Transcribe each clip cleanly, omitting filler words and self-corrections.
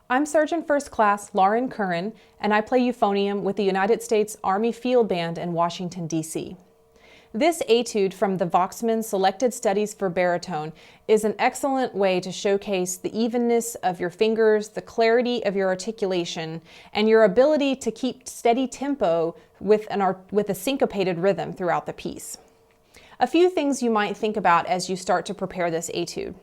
I'm Sergeant First Class Lauren Curran, and I play euphonium with the United States Army Field Band in Washington, D.C. This etude from the Voxman Selected Studies for Baritone is an excellent way to showcase the evenness of your fingers, the clarity of your articulation, and your ability to keep steady tempo with a syncopated rhythm throughout the piece. A few things you might think about as you start to prepare this etude.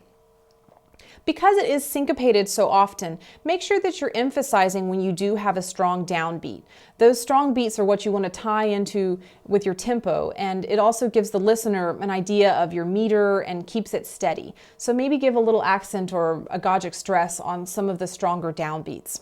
Because it is syncopated so often, make sure that you're emphasizing when you do have a strong downbeat. Those strong beats are what you want to tie into with your tempo, and it also gives the listener an idea of your meter and keeps it steady. So maybe give a little accent or agogic stress on some of the stronger downbeats.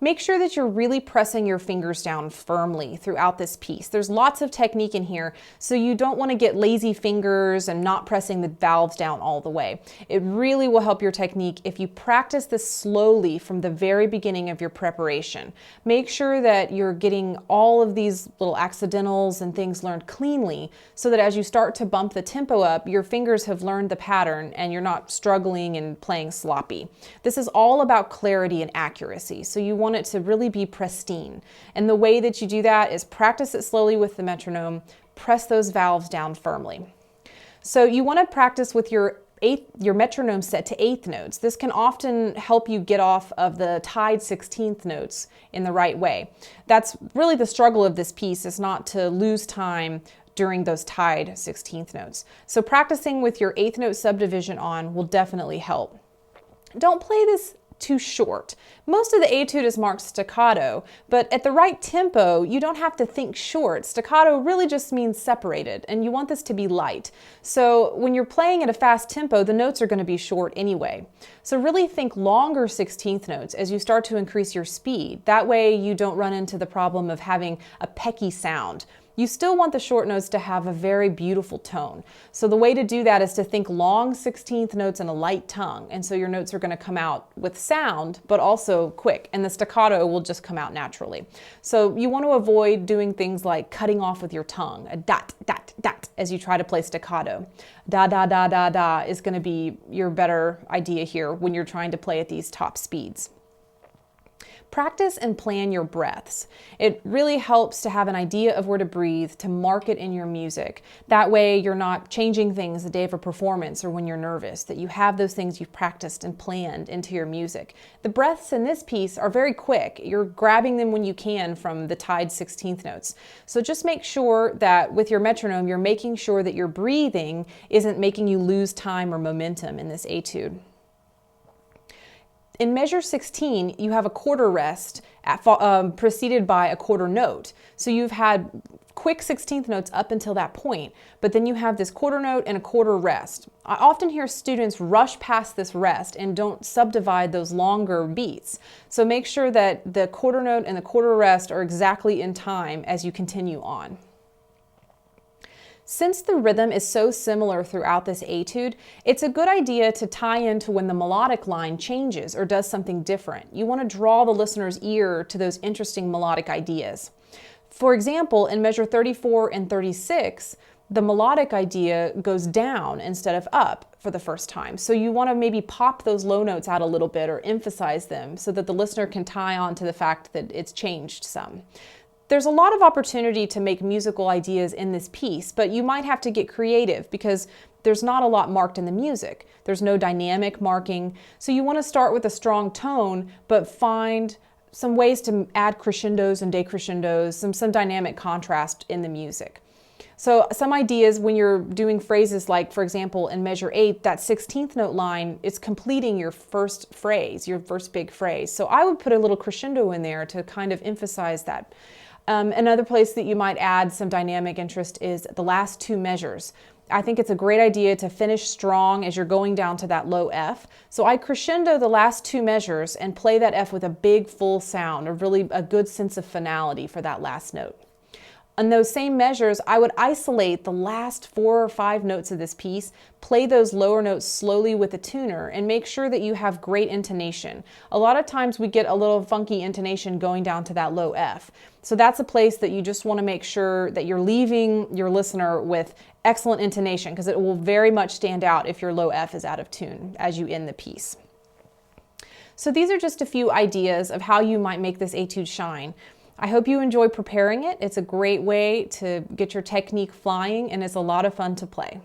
Make sure that you're really pressing your fingers down firmly throughout this piece. There's lots of technique in here, so you don't want to get lazy fingers and not pressing the valves down all the way. It really will help your technique if you practice this slowly from the very beginning of your preparation. Make sure that you're getting all of these little accidentals and things learned cleanly so that as you start to bump the tempo up, your fingers have learned the pattern and you're not struggling and playing sloppy. This is all about clarity and accuracy, so you want it to really be pristine. And the way that you do that is practice it slowly with the metronome, press those valves down firmly. So you want to practice with your metronome set to eighth notes. This can often help you get off of the tied 16th notes in the right way. That's really the struggle of this piece, is not to lose time during those tied 16th notes. So practicing with your eighth note subdivision on will definitely help. Don't play this too short. Most of the etude is marked staccato, but at the right tempo, you don't have to think short. Staccato really just means separated, and you want this to be light. So when you're playing at a fast tempo, the notes are going to be short anyway. So really think longer 16th notes as you start to increase your speed. That way you don't run into the problem of having a pecky sound. You still want the short notes to have a very beautiful tone. So the way to do that is to think long 16th notes and a light tongue. And so your notes are going to come out with sound, but also quick. And the staccato will just come out naturally. So you want to avoid doing things like cutting off with your tongue, a dot, dot, dot, as you try to play staccato. Da, da, da, da, da is going to be your better idea here when you're trying to play at these top speeds. Practice and plan your breaths. It really helps to have an idea of where to breathe, to mark it in your music. That way you're not changing things the day of a performance or when you're nervous, that you have those things you've practiced and planned into your music. The breaths in this piece are very quick. You're grabbing them when you can from the tied 16th notes. So just make sure that with your metronome, you're making sure that your breathing isn't making you lose time or momentum in this etude. In measure 16, you have a quarter rest preceded by a quarter note. So you've had quick 16th notes up until that point, but then you have this quarter note and a quarter rest. I often hear students rush past this rest and don't subdivide those longer beats. So make sure that the quarter note and the quarter rest are exactly in time as you continue on. Since the rhythm is so similar throughout this etude, it's a good idea to tie into when the melodic line changes or does something different. You want to draw the listener's ear to those interesting melodic ideas. For example, in measure 34 and 36, the melodic idea goes down instead of up for the first time. So you want to maybe pop those low notes out a little bit or emphasize them so that the listener can tie on to the fact that it's changed some. There's a lot of opportunity to make musical ideas in this piece, but you might have to get creative because there's not a lot marked in the music. There's no dynamic marking. So you want to start with a strong tone, but find some ways to add crescendos and decrescendos, some dynamic contrast in the music. So some ideas when you're doing phrases like, for example, in measure 8, that 16th note line is completing your first phrase, your first big phrase. So I would put a little crescendo in there to kind of emphasize that. Another place that you might add some dynamic interest is the last two measures. I think it's a great idea to finish strong as you're going down to that low F. So I crescendo the last two measures and play that F with a big full sound, or really a good sense of finality for that last note. On those same measures, I would isolate the last 4 or 5 notes of this piece, play those lower notes slowly with a tuner, and make sure that you have great intonation. A lot of times we get a little funky intonation going down to that low F. So that's a place that you just want to make sure that you're leaving your listener with excellent intonation, because it will very much stand out if your low F is out of tune as you end the piece. So these are just a few ideas of how you might make this etude shine. I hope you enjoy preparing it. It's a great way to get your technique flying, and it's a lot of fun to play.